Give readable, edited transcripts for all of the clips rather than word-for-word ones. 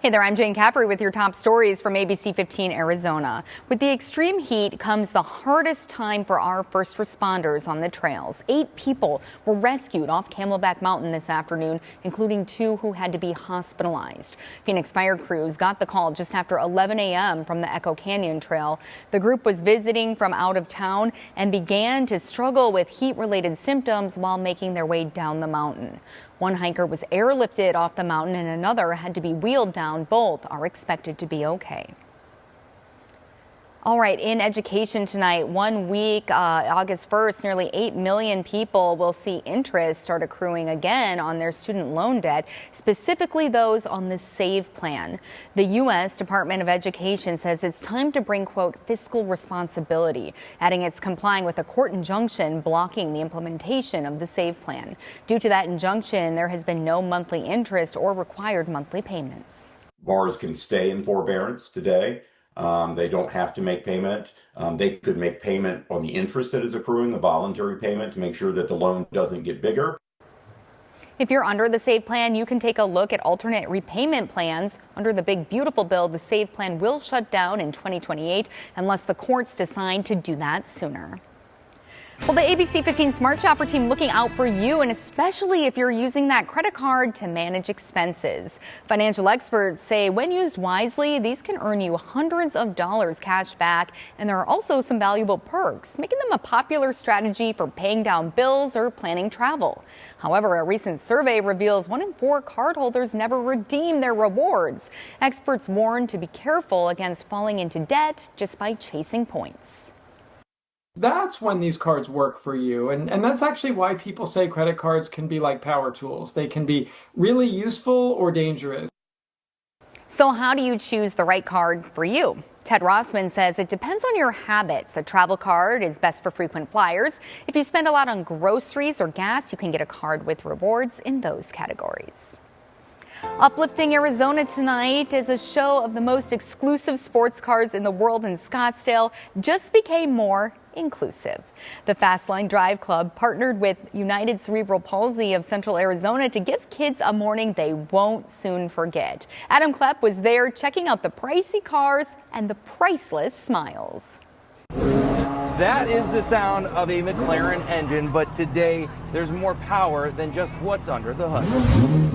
Hey there, I'm Jane Caffrey with your top stories from ABC15 Arizona. With the extreme heat comes the hardest time for our first responders on the trails. 8 people were rescued off Camelback Mountain this afternoon, including 2 who had to be hospitalized. Phoenix fire crews got the call just after 11 a.m. from the Echo Canyon Trail. The group was visiting from out of town and began to struggle with heat-related symptoms while making their way down the mountain. One hiker was airlifted off the mountain and another had to be wheeled down. Both are expected to be okay. All right, in education tonight, 1 week, August 1st, nearly 8 million people will see interest start accruing again on their student loan debt, specifically those on the SAVE plan. The U.S. Department of Education says it's time to bring, quote, fiscal responsibility, adding it's complying with a court injunction blocking the implementation of the SAVE plan. Due to that injunction, there has been no monthly interest or required monthly payments. Borrowers can stay in forbearance today. They don't have to make payment. They could make payment on the interest that is accruing, a voluntary payment, to make sure that the loan doesn't get bigger. If you're under the SAVE plan, you can take a look at alternate repayment plans. Under the big beautiful bill, the SAVE plan will shut down in 2028 unless the courts decide to do that sooner. Well, the ABC15 Smart Shopper team looking out for you, and especially if you're using that credit card to manage expenses. Financial experts say when used wisely, these can earn you hundreds of dollars cash back, and there are also some valuable perks, making them a popular strategy for paying down bills or planning travel. However, a recent survey reveals 1 in 4 cardholders never redeem their rewards. Experts warn to be careful against falling into debt just by chasing points. That's when these cards work for you. And that's actually why people say credit cards can be like power tools. They can be really useful or dangerous. So how do you choose the right card for you? Ted Rossman says it depends on your habits. A travel card is best for frequent flyers. If you spend a lot on groceries or gas, you can get a card with rewards in those categories. Uplifting Arizona tonight is a show of the most exclusive sports cars in the world in Scottsdale just became more inclusive. The Fastline Drive Club partnered with United Cerebral Palsy of Central Arizona to give kids a morning they won't soon forget. Adam Klepp was there checking out the pricey cars and the priceless smiles. That is the sound of a McLaren engine, but today there's more power than just what's under the hood.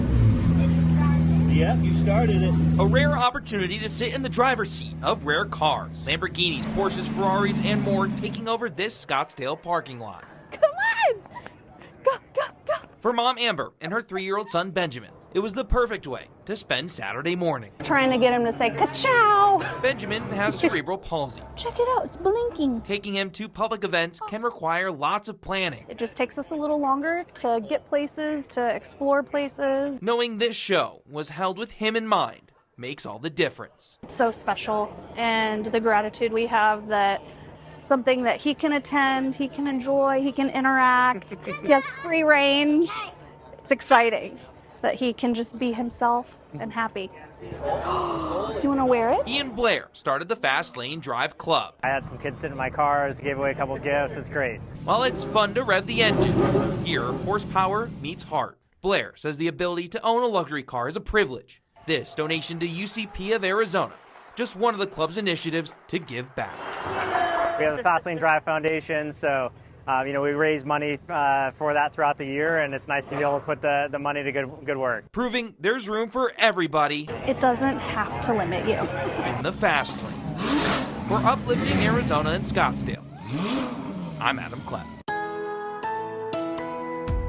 Yep, you started it. A rare opportunity to sit in the driver's seat of rare cars. Lamborghinis, Porsches, Ferraris, and more taking over this Scottsdale parking lot. Come on! Go, go, go! For Mom Amber and her 3-year-old son Benjamin, it was the perfect way to spend Saturday morning. Trying to get him to say ka-chow. Benjamin has cerebral palsy. Check it out, it's blinking. Taking him to public events can require lots of planning. It just takes us a little longer to get places, to explore places. Knowing this show was held with him in mind makes all the difference. It's so special, and the gratitude we have that something that he can attend, he can enjoy, he can interact, he has free reign. It's exciting that he can just be himself and happy. You want to wear it? Ian Blair started the Fast Lane Drive Club. I had some kids sit in my cars, gave away a couple gifts. It's great. While it's fun to rev the engine, here horsepower meets heart. Blair says the ability to own a luxury car is a privilege. This donation to UCP of Arizona, just one of the club's initiatives to give back. We have the Fast Lane Drive Foundation, so we raise money for that throughout the year, and it's nice to be able to put the money to good work. Proving there's room for everybody. It doesn't have to limit you. In the Fast Lane. For Uplifting Arizona and Scottsdale, I'm Adam Klepp.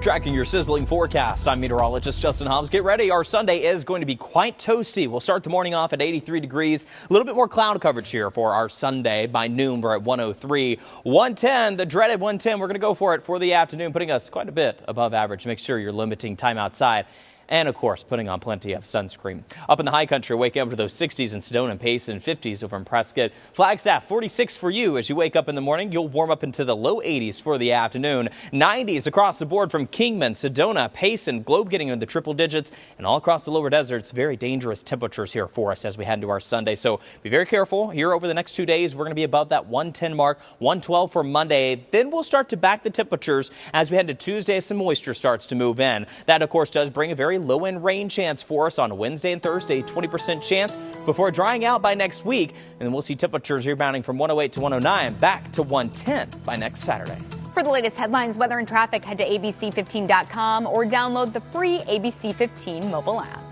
Tracking your sizzling forecast, I'm meteorologist Justin Hobbs. Get ready, our Sunday is going to be quite toasty. We'll start the morning off at 83 degrees. A little bit more cloud coverage here for our Sunday. By noon, we're at 103. 110, the dreaded 110, we're going to go for it for the afternoon, putting us quite a bit above average. Make sure you're limiting time outside. And, of course, putting on plenty of sunscreen. Up in the high country, waking up to those 60s in Sedona and Payson, 50s over in Prescott. Flagstaff, 46 for you as you wake up in the morning. You'll warm up into the low 80s for the afternoon. 90s across the board from Kingman, Sedona, Payson, Globe getting into the triple digits. And all across the lower deserts, very dangerous temperatures here for us as we head into our Sunday. So be very careful here over the next 2 days. We're going to be above that 110 mark, 112 for Monday. Then we'll start to back the temperatures as we head to Tuesday. Some moisture starts to move in. That, of course, does bring a very low-end rain chance for us on Wednesday and Thursday, 20% chance before drying out by next week. And then we'll see temperatures rebounding from 108 to 109 back to 110 by next Saturday. For the latest headlines, weather, and traffic, head to abc15.com or download the free ABC15 mobile app.